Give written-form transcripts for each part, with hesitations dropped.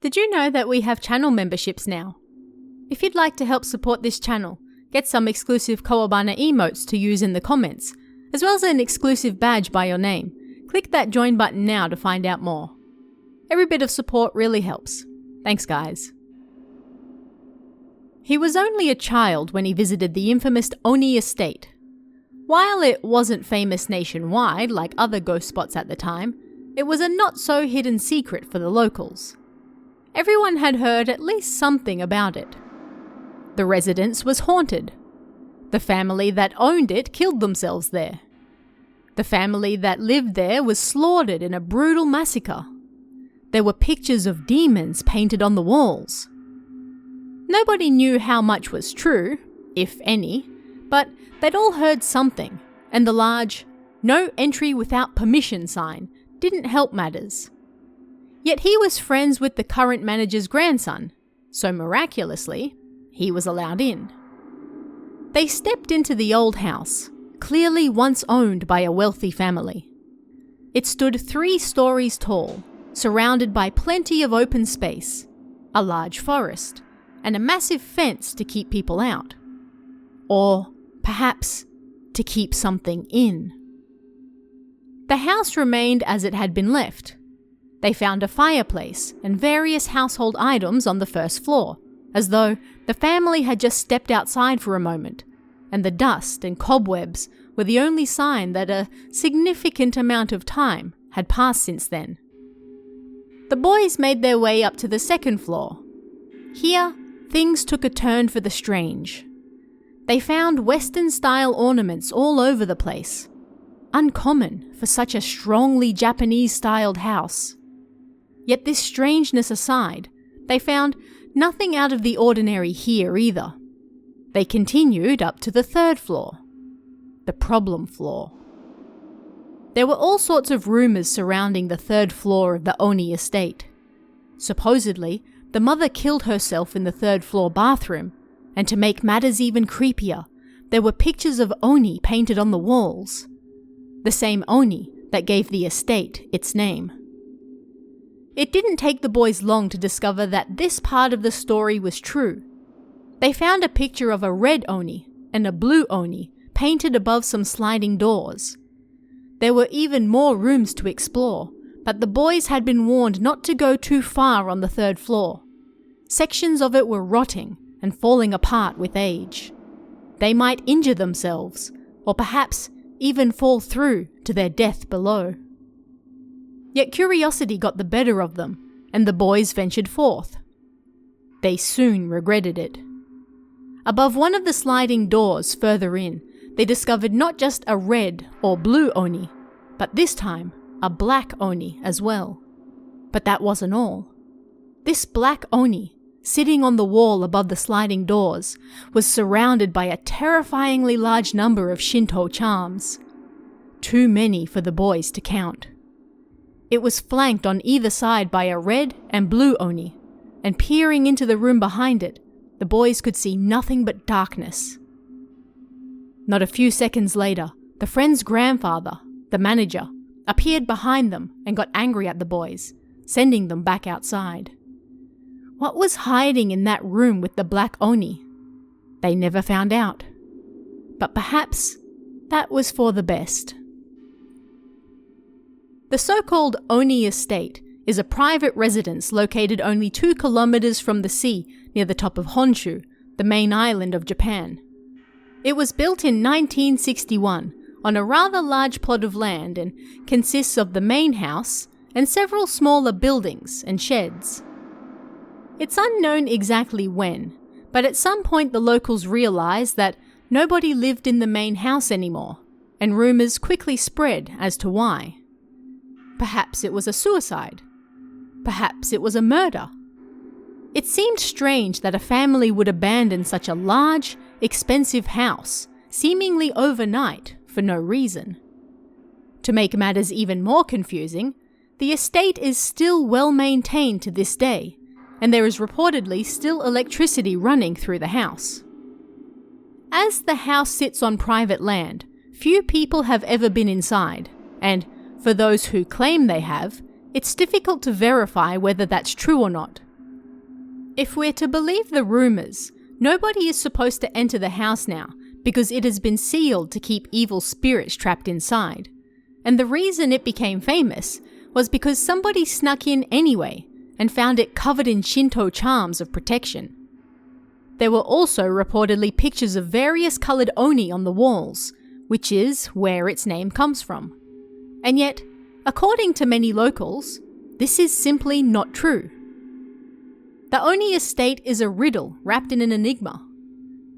Did you know that we have channel memberships now? If you'd like to help support this channel, get some exclusive Kawabana emotes to use in the comments, as well as an exclusive badge by your name, click that join button now to find out more. Every bit of support really helps. Thanks, guys. He was only a child when he visited the infamous Oni estate. While it wasn't famous nationwide like other ghost spots at the time, it was a not-so-hidden secret for the locals. Everyone had heard at least something about it. The residence was haunted. The family that owned it killed themselves there. The family that lived there was slaughtered in a brutal massacre. There were pictures of demons painted on the walls. Nobody knew how much was true, if any, but they'd all heard something, and the large "No entry without permission" sign didn't help matters. Yet he was friends with the current manager's grandson, so miraculously, he was allowed in. They stepped into the old house, clearly once owned by a wealthy family. It stood 3 stories tall, surrounded by plenty of open space, a large forest, and a massive fence to keep people out. Or, perhaps, to keep something in. The house remained as it had been left. They found a fireplace and various household items on the first floor, as though the family had just stepped outside for a moment, and the dust and cobwebs were the only sign that a significant amount of time had passed since then. The boys made their way up to the second floor. Here, things took a turn for the strange. They found Western-style ornaments all over the place, uncommon for such a strongly Japanese-styled house. Yet this strangeness aside, they found nothing out of the ordinary here either. They continued up to the 3rd floor, the problem floor. There were all sorts of rumours surrounding the 3rd floor of the Oni estate. Supposedly, the mother killed herself in the 3rd floor bathroom, and to make matters even creepier, there were pictures of Oni painted on the walls. The same Oni that gave the estate its name. It didn't take the boys long to discover that this part of the story was true. They found a picture of a red Oni and a blue Oni painted above some sliding doors. There were even more rooms to explore, but the boys had been warned not to go too far on the 3rd floor. Sections of it were rotting and falling apart with age. They might injure themselves, or perhaps even fall through to their death below. Yet curiosity got the better of them, and the boys ventured forth. They soon regretted it. Above one of the sliding doors further in, they discovered not just a red or blue Oni, but this time a black Oni as well. But that wasn't all. This black Oni, sitting on the wall above the sliding doors, was surrounded by a terrifyingly large number of Shinto charms. Too many for the boys to count. It was flanked on either side by a red and blue Oni, and peering into the room behind it, the boys could see nothing but darkness. Not a few seconds later, the friend's grandfather, the manager, appeared behind them and got angry at the boys, sending them back outside. What was hiding in that room with the black Oni? They never found out. But perhaps that was for the best. The so-called Oni estate is a private residence located only 2 kilometers from the sea near the top of Honshu, the main island of Japan. It was built in 1961 on a rather large plot of land and consists of the main house and several smaller buildings and sheds. It's unknown exactly when, but at some point the locals realized that nobody lived in the main house anymore, and rumors quickly spread as to why. Perhaps it was a suicide. Perhaps it was a murder. It seemed strange that a family would abandon such a large, expensive house, seemingly overnight, for no reason. To make matters even more confusing, the estate is still well maintained to this day, and there is reportedly still electricity running through the house. As the house sits on private land, few people have ever been inside, and for those who claim they have, it's difficult to verify whether that's true or not, If we're to believe the rumours, nobody is supposed to enter the house now because it has been sealed to keep evil spirits trapped inside. And the reason it became famous was because somebody snuck in anyway and found it covered in Shinto charms of protection. There were also reportedly pictures of various coloured oni on the walls, which is where its name comes from. And yet, according to many locals, this is simply not true. The Oni estate is a riddle wrapped in an enigma.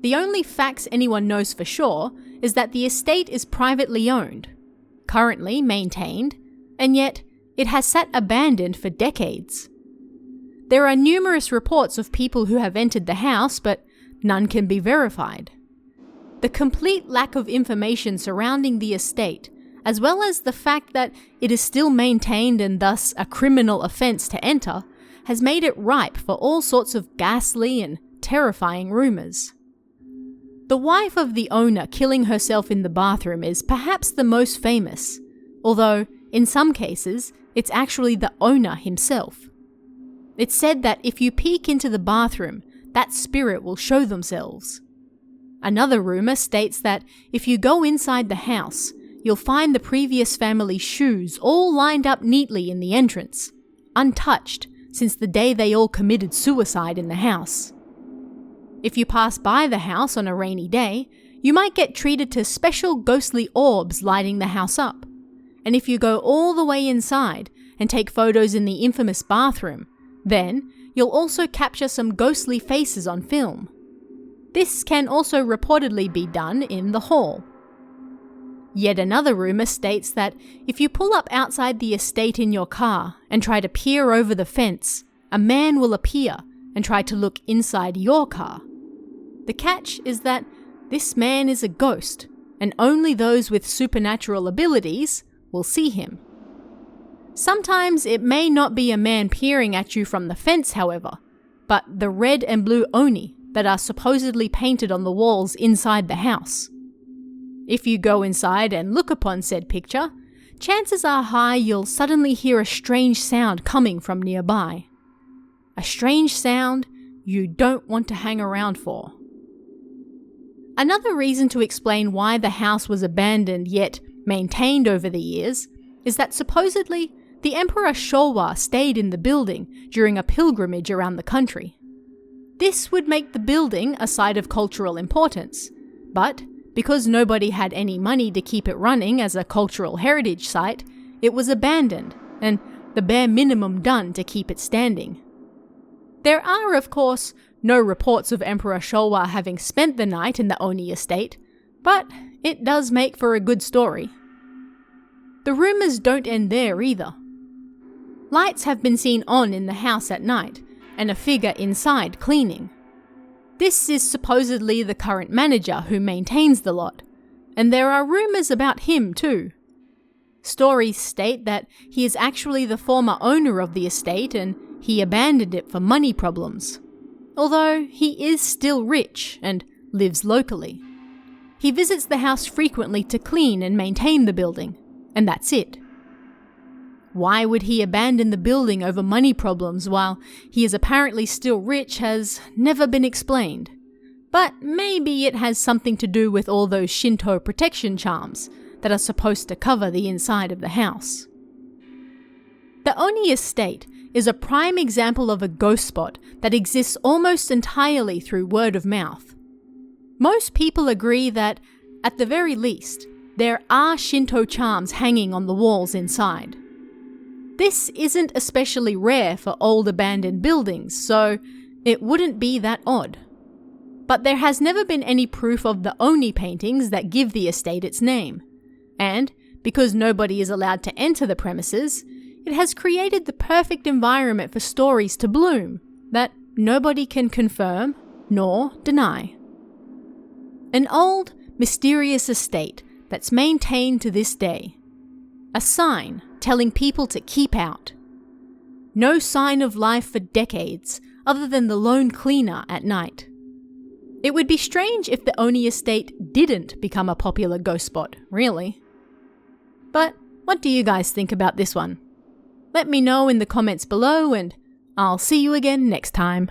The only facts anyone knows for sure is that the estate is privately owned, currently maintained, and yet it has sat abandoned for decades. There are numerous reports of people who have entered the house, but none can be verified. The complete lack of information surrounding the estate, as well as the fact that it is still maintained and thus a criminal offence to enter, has made it ripe for all sorts of ghastly and terrifying rumours. The wife of the owner killing herself in the bathroom is perhaps the most famous, although in some cases it's actually the owner himself. It's said that if you peek into the bathroom, that spirit will show themselves. Another rumour states that if you go inside the house, you'll find the previous family's shoes all lined up neatly in the entrance, untouched since the day they all committed suicide in the house. If you pass by the house on a rainy day, you might get treated to special ghostly orbs lighting the house up. And if you go all the way inside and take photos in the infamous bathroom, then you'll also capture some ghostly faces on film. This can also reportedly be done in the hall. Yet another rumour states that if you pull up outside the estate in your car and try to peer over the fence, a man will appear and try to look inside your car. The catch is that this man is a ghost, and only those with supernatural abilities will see him. Sometimes it may not be a man peering at you from the fence, however, but the red and blue oni that are supposedly painted on the walls inside the house. If you go inside and look upon said picture, chances are high you'll suddenly hear a strange sound coming from nearby. A strange sound you don't want to hang around for. Another reason to explain why the house was abandoned yet maintained over the years is that supposedly the Emperor Showa stayed in the building during a pilgrimage around the country. This would make the building a site of cultural importance, but because nobody had any money to keep it running as a cultural heritage site, it was abandoned and the bare minimum done to keep it standing. There are, of course, no reports of Emperor Showa having spent the night in the Oni estate, but it does make for a good story. The rumours don't end there either. Lights have been seen on in the house at night, and a figure inside cleaning. This is supposedly the current manager who maintains the lot, and there are rumours about him too. Stories state that he is actually the former owner of the estate and he abandoned it for money problems, although he is still rich and lives locally. He visits the house frequently to clean and maintain the building, and that's it. Why would he abandon the building over money problems while he is apparently still rich has never been explained. But maybe it has something to do with all those Shinto protection charms that are supposed to cover the inside of the house. The Oni estate is a prime example of a ghost spot that exists almost entirely through word of mouth. Most people agree that, at the very least, there are Shinto charms hanging on the walls inside. This isn't especially rare for old abandoned buildings, so it wouldn't be that odd. But there has never been any proof of the Oni paintings that give the estate its name. And, because nobody is allowed to enter the premises, it has created the perfect environment for stories to bloom that nobody can confirm nor deny. An old, mysterious estate that's maintained to this day. A sign telling people to keep out. No sign of life for decades, other than the lone cleaner at night. It would be strange if the Oni estate didn't become a popular ghost spot, really. But what do you guys think about this one? Let me know in the comments below, and I'll see you again next time.